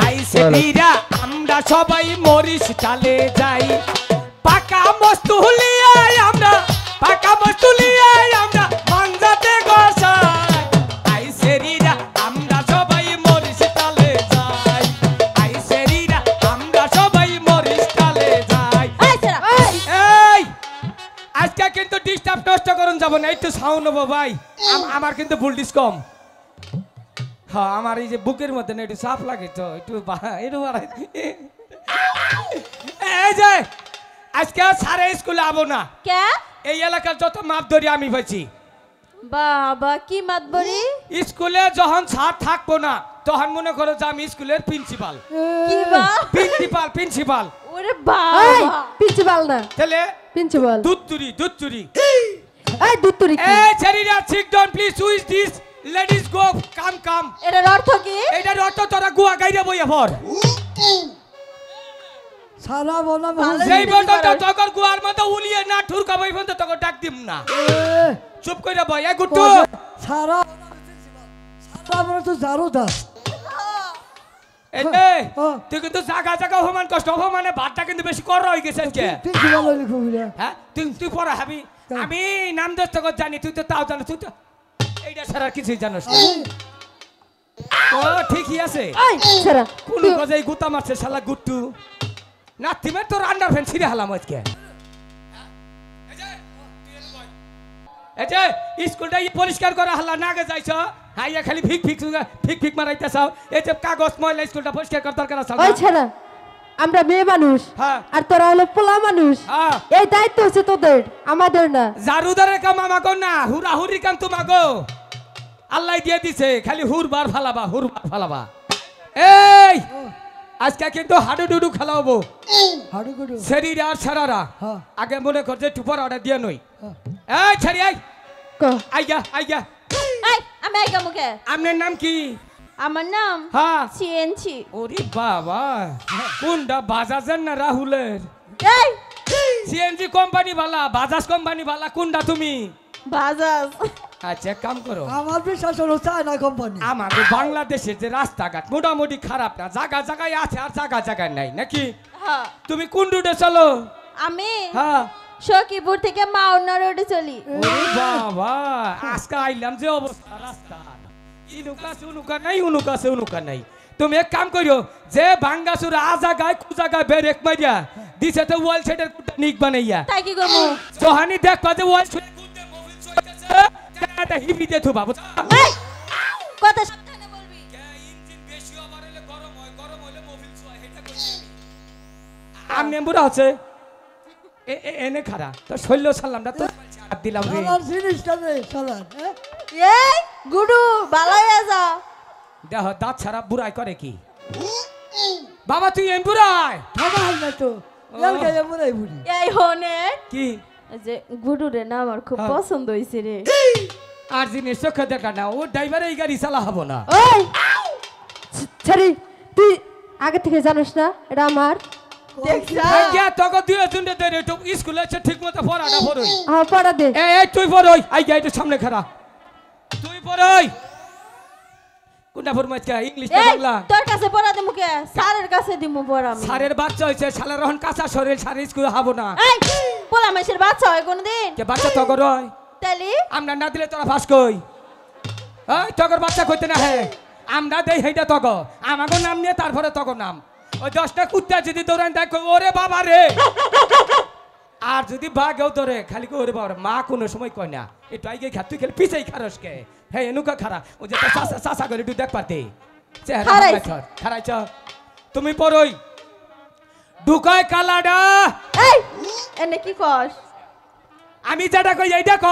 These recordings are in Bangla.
আইসে বীরা আমরা সবাই মরিস চালে যাই পাকা মস্তুলিয়ায় আমরা পাকা মস্তুলিয়ায় আমরা মানজাতে গোসাই আইসে বীরা আমরা সবাই মরিস চালে যাই আইসে বীরা আমরা সবাই মরিস চালে যাই এই আজকে কিন্তু ডিস্টার্ব নষ্ট করুন যাব না একটু সাউন্ড হবো ভাই আমার কিন্তু ভোল্টেজ কম হ্যাঁ আমার এই যে বুকের মধ্যে না একটু সাফ লাগে তো একটু একটু এই যে আজকে সারে স্কুলে আবো না কে এই এলাকার যত মাপ ধরি আমি পাইছি বাবা কি মাতবরি স্কুলে যখন স্যার থাকবো না তখন মনে করো যে আমি স্কুলের প্রিন্সিপাল কি বা প্রিন্সিপাল ওরে বাবা প্রিন্সিপাল না তাহলে প্রিন্সিপাল দুধ চুরি এই দুত্তরি এই ছেড়িরা sit down please who is this ladies go come এটার অর্থ কি এটার অর্থ তোরা গুয়া গাইরা বইয়া পর সারা বনা সেই পর্যন্ত তোর গুয়ার মতো উলিয়ে না ঠুরকা বই পর্যন্ত তোকে ডাক দিম না চুপ কইরা বই এ গুট্টু সারা আমরা তো জারো দা এই তুই কিন্তু জায়গা অপমান কষ্ট অপমানে ভাতটা কিন্তু বেশি কর হয়ে গেছে আজকে প্রিন্সিপাল হইলে কইরা হ্যাঁ তুই পড়া হবি আমি নাম দোস্ত কর জানি তুই তো তাও জানিস তুই তো এইটা ছাড়া কিছুই জানিস না ও ঠিকই আছে এই সারা কোন গজাই গুতা মারছে শালা গুট্টু না তিমে তোর আন্ডার ফ্যান ছিড়ে হালাম আজকে এই যে স্কুলটা পরিষ্কার করা হালা না গে যাইছ হাইয়া খালি ফিক মারাইতেছ এই যে কাগজ ময়লা স্কুলটা পরিষ্কার করার দরকার আছে ওই ছাড়া আমরা মেয়ে মানুষ হ্যাঁ আর তোরা হলো পোলা মানুষ হ্যাঁ এই দায়িত্ব হচ্ছে তোদের আমাদের না জারুদারের কাম আমাগো না হুরাহুরি কাম তোমাগো আল্লাহ দিয়ে দিছে খালি হুরবার ফালাবা এই আজকে কিন্তু হাডুডুডু খেলাবো হাডুডুডু শরীর আর সারারা আগে মনে কর যে টুপার অর্ডার দিয়ে নই এই ছাড়ি আই ক আইগা এই আমি আইগা মুখে আপনার নাম কি আমার নাম হ্যাঁ সিএনসি ওরে বাবা কোনটা বাজাজের না রাহুলের এই সিএনজি কোম্পানি वाला বাজাজ কোম্পানি वाला কোনটা তুমি বাজাজ আচ্ছা কাম করো আমার বিশ্বাস হলো চায়না কোম্পানি আমাদের বাংলাদেশের যে রাস্তাঘাট মোটামুটি খারাপ না জায়গায় আছে আর জায়গায় নাই নাকি হ্যাঁ তুমি কোন রুটে চলো আমি হ্যাঁ সখীপুর থেকে মাওনা রোডে চলি ওরে বাবা আজকে আইলাম যে অবস্থা রাস্তা উনুকা নাই তুমি এক কাম করিও যে ভাঙ্গাসুর আজাগায় কুজাগায় বেরেক মারিয়া দিছে তো ওয়াল সেটের কুটা নিক বানাইয়া তাই কি করবো সোহানি দেখবা যে ওয়াল সেটের কুটা মোবিল চইতেছে এটা হিবি দে তো বাবু এই কথা সাবধানে বলবি ইঞ্জিন বেশি ওভার হলে গরম হলে মোবিল চয় এটা কইছি আমি মেম্বুরা আছে এনে খারা তো শৈল সালামটা তো হাত দিলাম রে আমার জিনিসটা রে সালান এই গুডু বালাইয়া যা দেহ দাঁত ছাড়া বুড়াই করে কি বাবা তুই এমবুড়াই খাবার না তো এলগায় মরাই বুড়ি এই হনে কি যে গুডু রে না আমার খুব পছন্দ হইছে রে আর জিনিস চোখে দেখা না ও ড্রাইভার এই গাড়ি চালা হবো না ওই ছাড়ি তুই আগে থেকে জানিস না এটা আমার দেখছা আইয়া তোকে দুই জনে দে রে তো স্কুলে আছে ঠিকমতো পড়াটা পড়ই পড়া দে এই তুই পড়ই আইয়া একটু সামনে খাড়া তুই পড়ই কোনটা ফরমাইছ কা ইংলিশ না এই বাংলা তোর কাছে পড়া দিমু কে স্যারের কাছে দিমু পড়া আমি সারের বাচ্চা হইছে শালা রহন কাঁচা শরীর সারে স্কুলে হবো না এই পোলা মেশের বাচ্চা হয় কোনদিন কে বাচ্চা তো করই তালি আমরা না দিলে তোরা ফাঁস কই এই তগর বাচ্চা কইতে না হে আমরা দেই হেইটা তগ আমাগো নাম নিয়ে তারপরে তগর নাম ওই 10টা কুত্তা যদি দৌড়ান দেখ ওরে বাবা রে আর যদি বাঘেও ধরে খালি কই ওরে বাবা মা কোনো সময় কয় না একটু আইগে খা তুই খালি পিছেই খারস কে হে এনুকা খারা ও যে চাষা করে একটু দেখ পাতে চেহারা খারাইছ তুমি পড়ই ঢুকায় কালাডা এই এনে কি কস আমি যেটা কই এইটা ক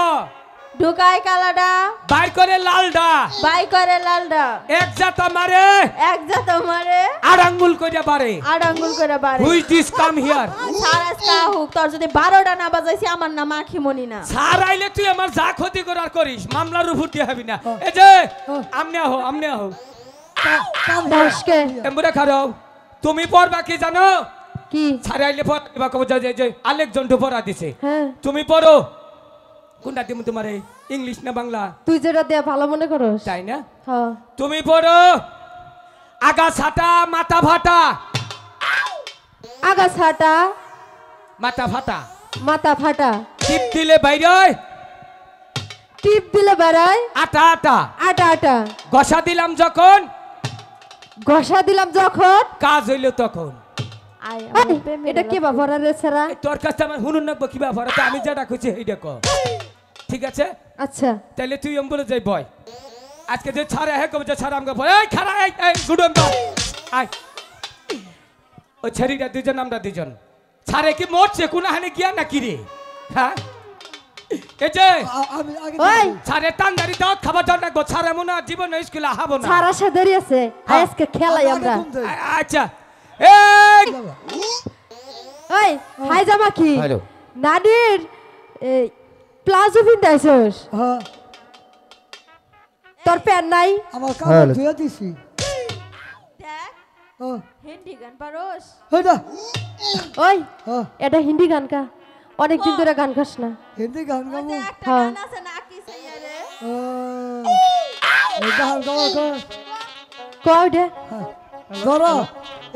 ঢুকায় কালাডা বাইর করে লালডা বাই করে লালডা এক জাতা মারে এক যা তোমারে আর আঙ্গুল কইরা পারে আর আঙ্গুল করে বারে হুই দিস কাম হিয়ার সারাস কা হুক তোর যদি 12টা না বাজাইছি আমার নাম আখিমনি না সার আইলে তুই আমার যা ক্ষতি করার করিস মামলার উপর দিয়ে হবি না এই যে আমনে আহো কাম দাসকে এমবুরে খারাও তুমি পড়বা কি জানো কি সার আইলে পড়বা কব যে আলেকজন পড়া দিছে হ্যাঁ তুমি পড়ো কোনটা দিমু তোমারে ইংলিশ না বাংলা তুই যেটা দেয়া ভালো মনে করস তাই না হ্যাঁ তুমি পড়ো আগা ছাটা মাথা ফাটা আগা ছাটা মাথা ফাটা মাথা ফাটা টিপ দিলে বাইরে টিপ দিলে বেড়ায় আটা আটা আটা আটা ঘষা দিলাম যখন ঘষা দিলাম যখন কাজ হইল তখন আয় এই, আমার প্রেমের এটা কি বাবা রে সেরা এই তোর কাছে আমার হুনুন নাকবো কি ব্যাপার আছে? আমি যেটা খুঁজছি এইটা কর ঠিক আছে আচ্ছা তাহলে তুই বলে যাই বয় আজকে যে ছাড়ে হ্যাঁ কবে যে ছাড়া আমাকে বয় এই খারা এই গুডন তো আয় ওই ছেড়িটা দুজন আমরা দুজন ছাড়ে কি মরছে কোন হানে গিয়া না কি রে হ্যাঁ এই যে ওই ছাড়ে টান্ডারি দাও খাবার দাও না গো ছাড়ে মনে হয় জীবন স্কুলে হাবো না সারা সে দেরি আছে আজকে খেলাই আমরা আচ্ছা এই ওই হাই জামা কি হ্যালো নানির প্লাজো পিন্দাইছস হ্যাঁ তোর প্যান্ট নাই আমার কাপড় ধুয়ে দিছি দেখ হ্যাঁ হিন্দি গান পারোস হেটা ওই হ্যাঁ এটা হিন্দি গান কা অনেক দিন ধরে গান খাস না হিন্দি গান ওই গাবো যে একটা হ্যাঁ। গান আছে না কি সাইয়া রে এই গান গাওয়া কর কও দে ধরো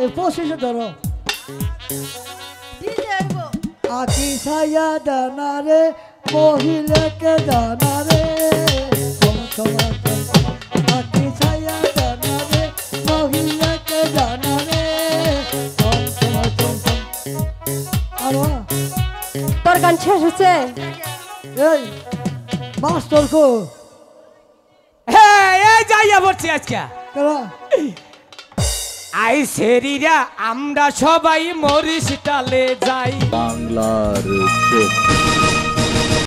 এই পঁচিশে ধরো ডিজে আইবো আকি ছায়া দানা রে মহিলাকে দানা রে আকি ছায়া দানা রে মহিলাকে দানা রে আরো তোর গান শেষ হচ্ছে এই মাস্টার কো হ্যাঁ এই যাইয়া বলছি আজকে কেরা আই সেরিরা আমরা সবাই মরিস টালে যাই বাংলার চোখ